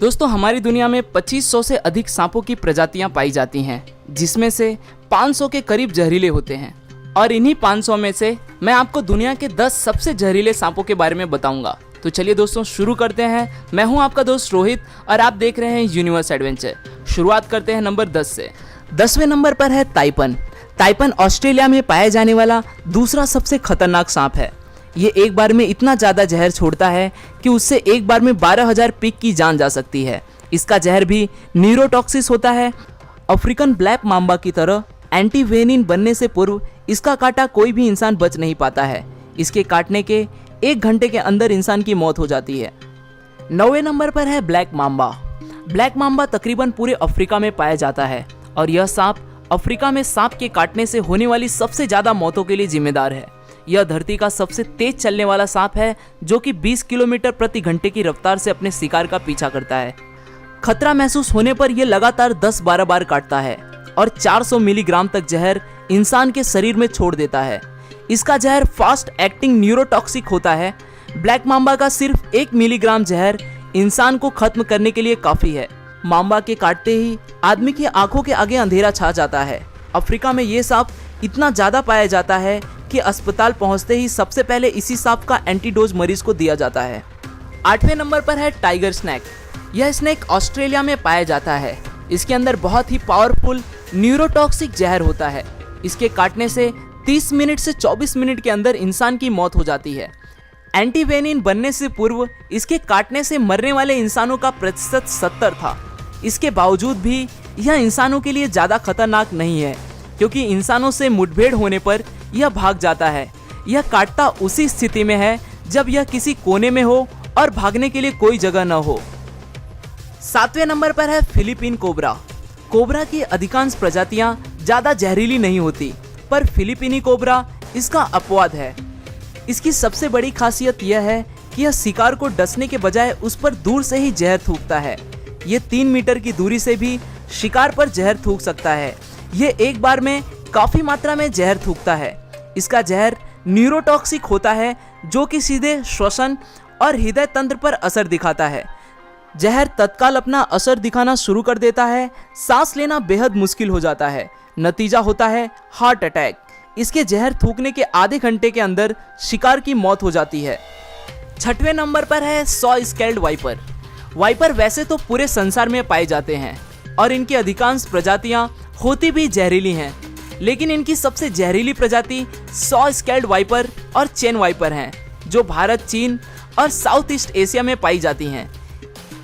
दोस्तों हमारी दुनिया में 2500 से अधिक सांपों की प्रजातियां पाई जाती हैं, जिसमें से 500 के करीब जहरीले होते हैं। और इन्हीं 500 में से मैं आपको दुनिया के 10 सबसे जहरीले सांपों के बारे में बताऊंगा। तो चलिए दोस्तों शुरू करते हैं। मैं हूं आपका दोस्त रोहित और आप देख रहे हैं यूनिवर्स एडवेंचर। शुरुआत करते हैं नंबर 10 से। 10वें नंबर पर है ताइपन। ताइपन ऑस्ट्रेलिया में पाया जाने वाला दूसरा सबसे खतरनाक सांप है। ये एक बार में इतना ज़्यादा जहर छोड़ता है कि उससे एक बार में 12,000 पिग की जान जा सकती है। इसका जहर भी न्यूरोटॉक्सिस होता है। अफ्रीकन ब्लैक माम्बा की तरह एंटीवेनिन बनने से पूर्व इसका काटा कोई भी इंसान बच नहीं पाता है। इसके काटने के 1 घंटे के अंदर इंसान की मौत हो जाती है। 9वें नंबर पर है ब्लैक माम्बा। ब्लैक माम्बा तकरीबन पूरे अफ्रीका में पाया जाता है और यह सांप अफ्रीका में सांप के काटने से होने वाली सबसे ज़्यादा मौतों के लिए जिम्मेदार है। यह धरती का सबसे तेज चलने वाला सांप है, जो कि 20 किलोमीटर प्रति घंटे की रफ्तार से अपने शिकार का पीछा करता है। खतरा महसूस होने पर यह लगातार 10-12 बार काटता है और 400 मिलीग्राम तक जहर इंसान के शरीर में छोड़ देता है। इसका जहर फास्ट एक्टिंग न्यूरोटॉक्सिक होता है। ब्लैक माम्बा का सिर्फ 1 मिलीग्राम जहर इंसान को खत्म करने के लिए काफ़ी है। माम्बा के काटते ही आदमी की आंखों के आगे अंधेरा छा जाता है। अफ्रीका में ये सांप इतना ज़्यादा पाया जाता है कि अस्पताल पहुंचते ही सबसे पहले इसी सांप का एंटीडोज मरीज को दिया जाता है। 8वें नंबर पर है टाइगर स्नैक। यह स्नैक ऑस्ट्रेलिया में पाया जाता है। इसके अंदर बहुत ही पावरफुल न्यूरोटॉक्सिक जहर होता है। इसके काटने से 30 मिनट से 24 मिनट के अंदर इंसान की मौत हो जाती है। एंटीवेनिन बनने से पूर्व इसके काटने से मरने वाले इंसानों का प्रतिशत 70 था। इसके बावजूद भी यह इंसानों के लिए ज़्यादा खतरनाक नहीं है, क्योंकि इंसानों से मुठभेड़ होने पर यह भाग जाता है। यह काटता उसी स्थिति में है जब यह किसी कोने में हो और भागने के लिए कोई जगह न हो। 7वें नंबर पर है फिलीपीन कोबरा। कोबरा की अधिकांश प्रजातियां ज़्यादा जहरीली नहीं होती, पर फिलीपीनी कोबरा इसका अपवाद है। इसकी सबसे बड़ी खासियत यह है कि यह शिकार को डसने के बजाय उस पर दूर से ही जहर थूकता है। ये 3 मीटर की दूरी से भी शिकार पर जहर थूक सकता है। ये एक बार में काफ़ी मात्रा में जहर थूकता है। इसका जहर न्यूरोटॉक्सिक होता है, जो कि सीधे श्वसन और हृदय तंत्र पर असर दिखाता है। जहर तत्काल अपना असर दिखाना शुरू कर देता है। सांस लेना बेहद मुश्किल हो जाता है। नतीजा होता है हार्ट अटैक। इसके जहर थूकने के आधे घंटे के अंदर शिकार की मौत हो जाती है। 6वें नंबर पर है सॉ स्केल्ड वाइपर। वाइपर वैसे तो पूरे संसार में पाए जाते हैं और इनकी अधिकांश प्रजातियां होती भी जहरीली हैं, लेकिन इनकी सबसे जहरीली प्रजाति सॉ स्केल्ड वाइपर और चेन वाइपर हैं, जो भारत, चीन और साउथ ईस्ट एशिया में पाई जाती हैं।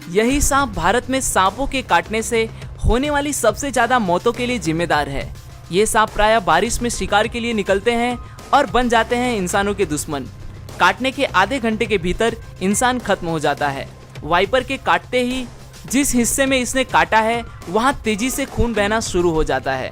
यही सांप भारत में सांपों के काटने से होने वाली सबसे ज़्यादा मौतों के लिए जिम्मेदार है। ये सांप प्रायः बारिश में शिकार के लिए निकलते हैं और बन जाते हैं इंसानों के दुश्मन। काटने के आधे घंटे के भीतर इंसान खत्म हो जाता है। वाइपर के काटते ही जिस हिस्से में इसने काटा है वहाँ तेजी से खून बहना शुरू हो जाता है।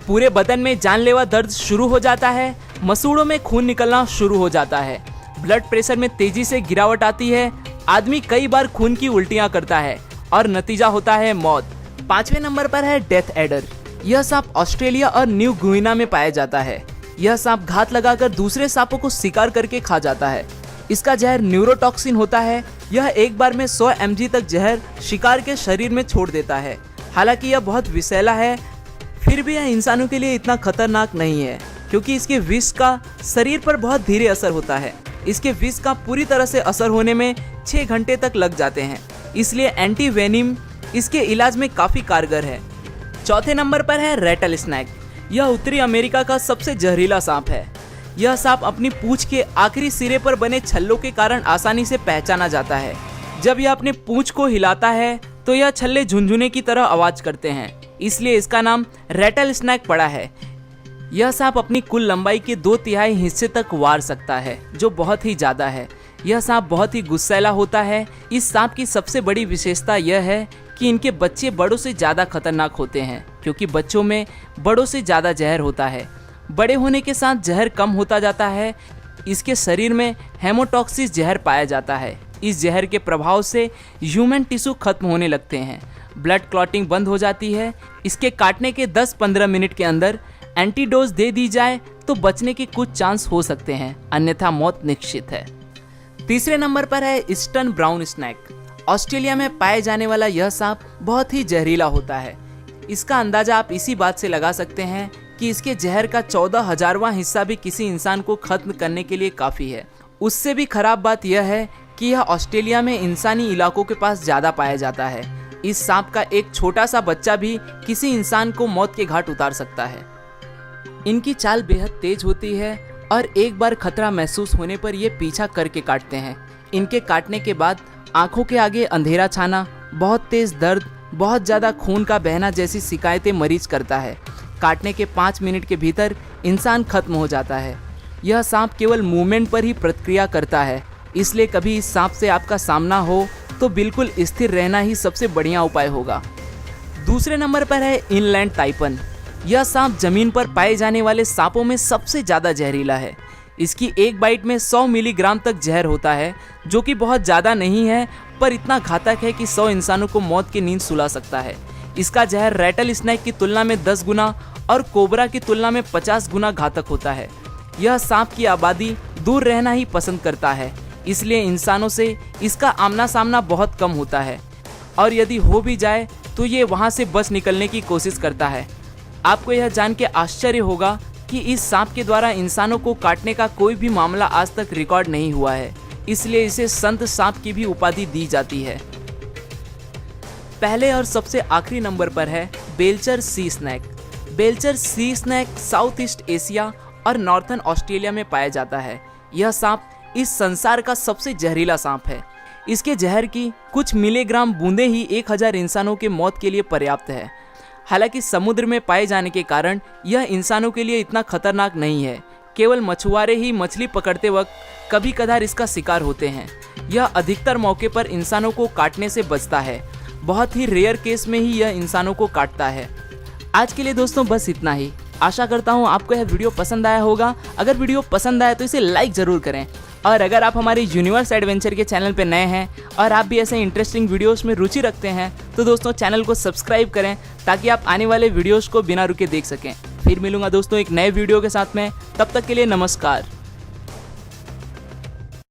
पूरे बदन में जानलेवा दर्द शुरू हो जाता है। मसूड़ों में खून निकलना शुरू हो जाता है। ब्लड प्रेशर में तेजी से गिरावट आती है। आदमी कई बार खून की उल्टियाँ करता है और नतीजा होता है मौत। 5वें नंबर पर है डेथ एडर। यह सांप ऑस्ट्रेलिया और न्यू गुइना में पाया जाता है। यह सांप घात लगाकर दूसरे सांपों को शिकार करके खा जाता है। इसका जहर न्यूरोटॉक्सिन होता है। यह एक बार में 100 mg तक जहर शिकार के शरीर में छोड़ देता है। हालांकि यह बहुत विषैला है, फिर भी यह इंसानों के लिए इतना खतरनाक नहीं है, क्योंकि इसके विष का शरीर पर बहुत धीरे असर होता है। इसके विष का पूरी तरह से असर होने में 6 घंटे तक लग जाते हैं, इसलिए एंटीवेनिम इसके इलाज में काफ़ी कारगर है। 4थे नंबर पर है रेटल स्नैक। यह उत्तरी अमेरिका का सबसे जहरीला सांप है। यह सांप अपनी पूंछ के आखिरी सिरे पर बने छल्लों के कारण आसानी से पहचाना जाता है। जब यह अपने पूंछ को हिलाता है तो यह छल्ले झुनझुने की तरह आवाज करते हैं, इसलिए इसका नाम रेटल स्नैक पड़ा है। यह सांप अपनी कुल लंबाई के 2/3 हिस्से तक वार सकता है, जो बहुत ही ज़्यादा है। यह सांप बहुत ही गुस्सैला होता है। इस सांप की सबसे बड़ी विशेषता यह है कि इनके बच्चे बड़ों से ज़्यादा खतरनाक होते हैं, क्योंकि बच्चों में बड़ों से ज़्यादा जहर होता है। बड़े होने के साथ जहर कम होता जाता है। इसके शरीर में हेमोटॉक्सिस जहर पाया जाता है। इस जहर के प्रभाव से ह्यूमन टिश्यू खत्म होने लगते हैं। ब्लड क्लॉटिंग बंद हो जाती है। इसके काटने के 10-15 मिनट के अंदर एंटीडोज दे दी जाए तो बचने के कुछ चांस हो सकते हैं, अन्यथा मौत निश्चित है। तीसरे नंबर पर है ईस्टर्न ब्राउन स्नैक। ऑस्ट्रेलिया में पाए जाने वाला यह सांप बहुत ही जहरीला होता है। इसका अंदाजा आप इसी बात से लगा सकते हैं कि इसके जहर का 14,000वां हिस्सा भी किसी इंसान को खत्म करने के लिए काफ़ी है। उससे भी खराब बात यह है कि यह ऑस्ट्रेलिया में इंसानी इलाकों के पास ज़्यादा पाया जाता है। इस सांप का एक छोटा सा बच्चा भी किसी इंसान को मौत के घाट उतार सकता है। इनकी चाल बेहद तेज होती है और एक बार खतरा महसूस होने पर ये पीछा करके काटते हैं। इनके काटने के बाद आंखों के आगे अंधेरा छाना, बहुत तेज दर्द, बहुत ज़्यादा खून का बहना जैसी शिकायतें मरीज करता है। काटने के 5 मिनट के भीतर इंसान खत्म हो जाता है। यह सांप केवल मूवमेंट पर ही प्रतिक्रिया करता है, इसलिए कभी इस सांप से आपका सामना हो तो बिल्कुल स्थिर रहना ही सबसे बढ़िया उपाय होगा। दूसरे नंबर पर है इनलैंड ताइपन। यह सांप जमीन पर पाए जाने वाले सांपों में सबसे ज़्यादा जहरीला है। इसकी एक बाइट में 100 मिलीग्राम तक जहर होता है, जो कि बहुत ज़्यादा नहीं है पर इतना घातक है कि 100 इंसानों को मौत की नींद सुला सकता है। इसका जहर रैटल स्नेक की तुलना में 10 गुना और कोबरा की तुलना में 50 गुना घातक होता है। यह सांप की आबादी दूर रहना ही पसंद करता है, इसलिए इंसानों से इसका आमना सामना बहुत कम होता है और यदि हो भी जाए तो ये वहाँ से बच निकलने की कोशिश करता है। आपको यह जान के आश्चर्य होगा कि इस सांप के द्वारा इंसानों को काटने का कोई भी मामला आज तक रिकॉर्ड नहीं हुआ है, इसलिए इसे संत सांप की भी उपाधि दी जाती है। पहले और सबसे आखिरी नंबर पर है Belcher sea snake. Belcher sea snake south east Asia और नॉर्थर्न ऑस्ट्रेलिया में पाया जाता है। यह सांप इस संसार का सबसे जहरीला सांप है। इसके जहर की कुछ मिलीग्राम बूंदें ही 1000 इंसानों के मौत के लिए पर्याप्त है। हालांकि समुद्र में पाए जाने के कारण यह इंसानों के लिए इतना खतरनाक नहीं है। केवल मछुआरे ही मछली पकड़ते वक्त कभी कभार इसका शिकार होते हैं। यह अधिकतर मौके पर इंसानों को काटने से बचता है। बहुत ही रेयर केस में ही यह इंसानों को काटता है। आज के लिए दोस्तों बस इतना ही। आशा करता हूँ आपको यह वीडियो पसंद आया होगा। अगर वीडियो पसंद आया तो इसे लाइक ज़रूर करें और अगर आप हमारे यूनिवर्स एडवेंचर के चैनल पर नए हैं और आप भी ऐसे इंटरेस्टिंग वीडियोस में रुचि रखते हैं तो दोस्तों चैनल को सब्सक्राइब करें ताकि आप आने वाले वीडियोस को बिना रुके देख सकें। फिर मिलूंगा दोस्तों एक नए वीडियो के साथ में, तब तक के लिए नमस्कार।